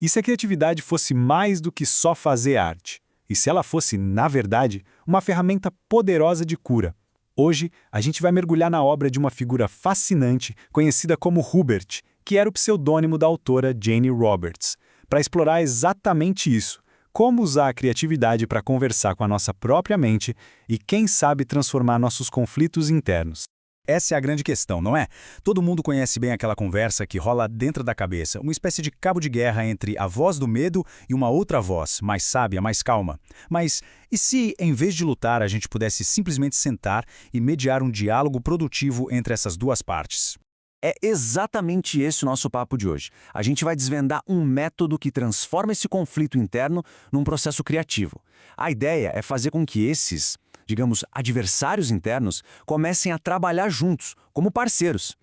E se a criatividade fosse mais do que só fazer arte? E se ela fosse, na verdade, uma ferramenta poderosa de cura? Hoje, a gente vai mergulhar na obra de uma figura fascinante conhecida como Hubert, que era o pseudônimo da autora Jane Roberts, para explorar exatamente isso: como usar a criatividade para conversar com a nossa própria mente e, quem sabe, transformar nossos conflitos internos. Essa é a grande questão, não é? Todo mundo conhece bem aquela conversa que rola dentro da cabeça, uma espécie de cabo de guerra entre a voz do medo e uma outra voz, mais sábia, mais calma. Mas e se, em vez de lutar, a gente pudesse simplesmente sentar e mediar um diálogo produtivo entre essas duas partes? É exatamente esse o nosso papo de hoje. A gente vai desvendar um método que transforma esse conflito interno num processo criativo. A ideia é fazer com que esses, digamos, adversários internos comecem a trabalhar juntos, como parceiros.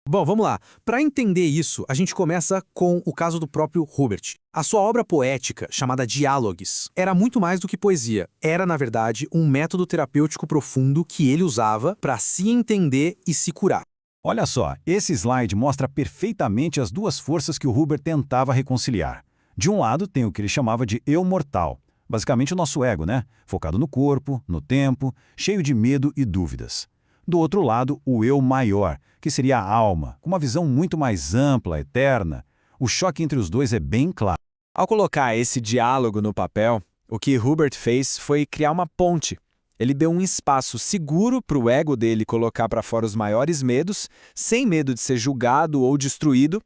Bom, vamos lá. Para entender isso, a gente começa com o caso do próprio Hubert. A sua obra poética, chamada Diálogos, era muito mais do que poesia. Era, na verdade, um método terapêutico profundo que ele usava para se entender e se curar. Olha só, esse slide mostra perfeitamente as duas forças que o Hubert tentava reconciliar. De um lado tem o que ele chamava de eu mortal, basicamente o nosso ego, né? Focado no corpo, no tempo, cheio de medo e dúvidas. Do outro lado, o eu maior, que seria a alma, com uma visão muito mais ampla, eterna. O choque entre os dois é bem claro. Ao colocar esse diálogo no papel, o que Hubert fez foi criar uma ponte. Ele deu um espaço seguro para o ego dele colocar para fora os maiores medos, sem medo de ser julgado ou destruído.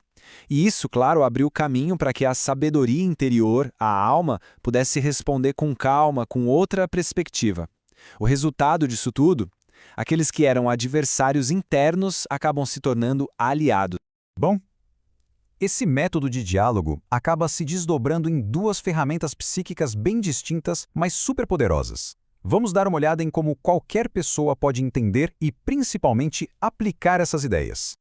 E isso, claro, abriu caminho para que a sabedoria interior, a alma, pudesse responder com calma, com outra perspectiva. O resultado disso tudo, aqueles que eram adversários internos acabam se tornando aliados. Bom, esse método de diálogo acaba se desdobrando em duas ferramentas psíquicas bem distintas, mas superpoderosas. Vamos dar uma olhada em como qualquer pessoa pode entender e, principalmente, aplicar essas ideias.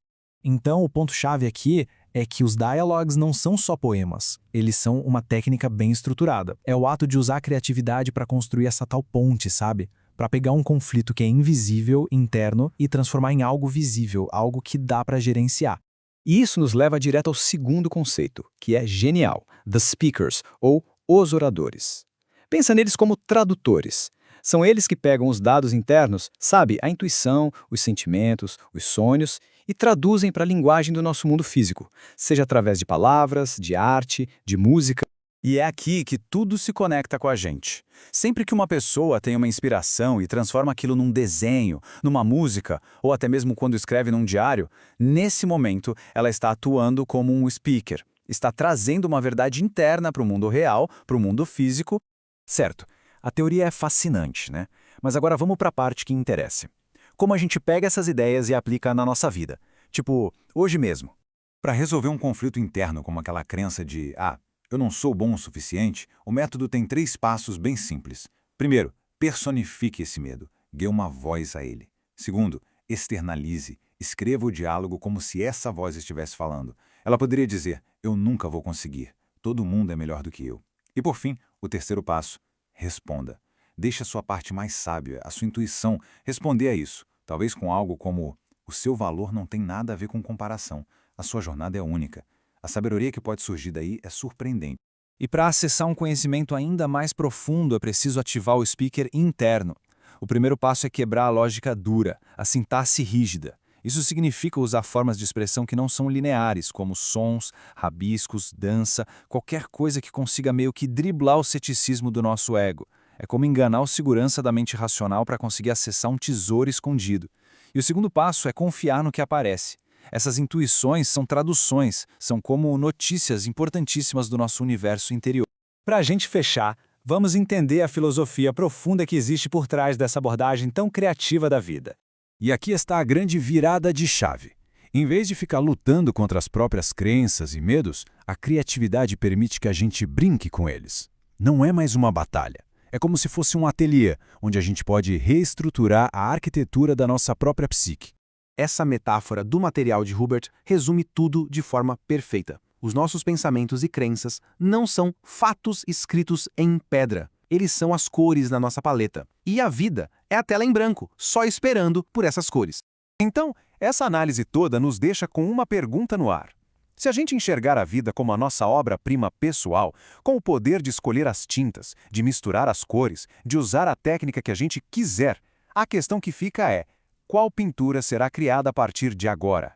Então, o ponto-chave aqui é que os dialogues não são só poemas. Eles são uma técnica bem estruturada. É o ato de usar a criatividade para construir essa tal ponte, sabe? Para pegar um conflito que é invisível, interno, e transformar em algo visível, algo que dá para gerenciar. E isso nos leva direto ao segundo conceito, que é genial: the speakers, ou os oradores. Pensa neles como tradutores. São eles que pegam os dados internos, sabe, a intuição, os sentimentos, os sonhos, e traduzem para a linguagem do nosso mundo físico, seja através de palavras, de arte, de música. E é aqui que tudo se conecta com a gente. Sempre que uma pessoa tem uma inspiração e transforma aquilo num desenho, numa música, ou até mesmo quando escreve num diário, nesse momento ela está atuando como um speaker, está trazendo uma verdade interna para o mundo real, para o mundo físico. Certo, a teoria é fascinante, né? Mas agora vamos para a parte que interessa. Como a gente pega essas ideias e aplica na nossa vida? Tipo, hoje mesmo. Para resolver um conflito interno como aquela crença de eu não sou bom o suficiente, o método tem 3 passos bem simples. Primeiro, personifique esse medo, dê uma voz a ele. Segundo, externalize, escreva o diálogo como se essa voz estivesse falando. Ela poderia dizer: eu nunca vou conseguir, todo mundo é melhor do que eu. E por fim, o terceiro passo: responda. Deixe a sua parte mais sábia, a sua intuição, responder a isso. Talvez com algo como: o seu valor não tem nada a ver com comparação. A sua jornada é única. A sabedoria que pode surgir daí é surpreendente. E para acessar um conhecimento ainda mais profundo, é preciso ativar o speaker interno. O primeiro passo é quebrar a lógica dura, a sintaxe rígida. Isso significa usar formas de expressão que não são lineares, como sons, rabiscos, dança, qualquer coisa que consiga meio que driblar o ceticismo do nosso ego. É como enganar o segurança da mente racional para conseguir acessar um tesouro escondido. E o segundo passo é confiar no que aparece. Essas intuições são traduções, são como notícias importantíssimas do nosso universo interior. Para a gente fechar, vamos entender a filosofia profunda que existe por trás dessa abordagem tão criativa da vida. E aqui está a grande virada de chave. Em vez de ficar lutando contra as próprias crenças e medos, a criatividade permite que a gente brinque com eles. Não é mais uma batalha. É como se fosse um ateliê, onde a gente pode reestruturar a arquitetura da nossa própria psique. Essa metáfora do material de Hubert resume tudo de forma perfeita. Os nossos pensamentos e crenças não são fatos escritos em pedra. Eles são as cores na nossa paleta. E a vida é a tela em branco, só esperando por essas cores. Então, essa análise toda nos deixa com uma pergunta no ar. Se a gente enxergar a vida como a nossa obra-prima pessoal, com o poder de escolher as tintas, de misturar as cores, de usar a técnica que a gente quiser, a questão que fica é: qual pintura será criada a partir de agora?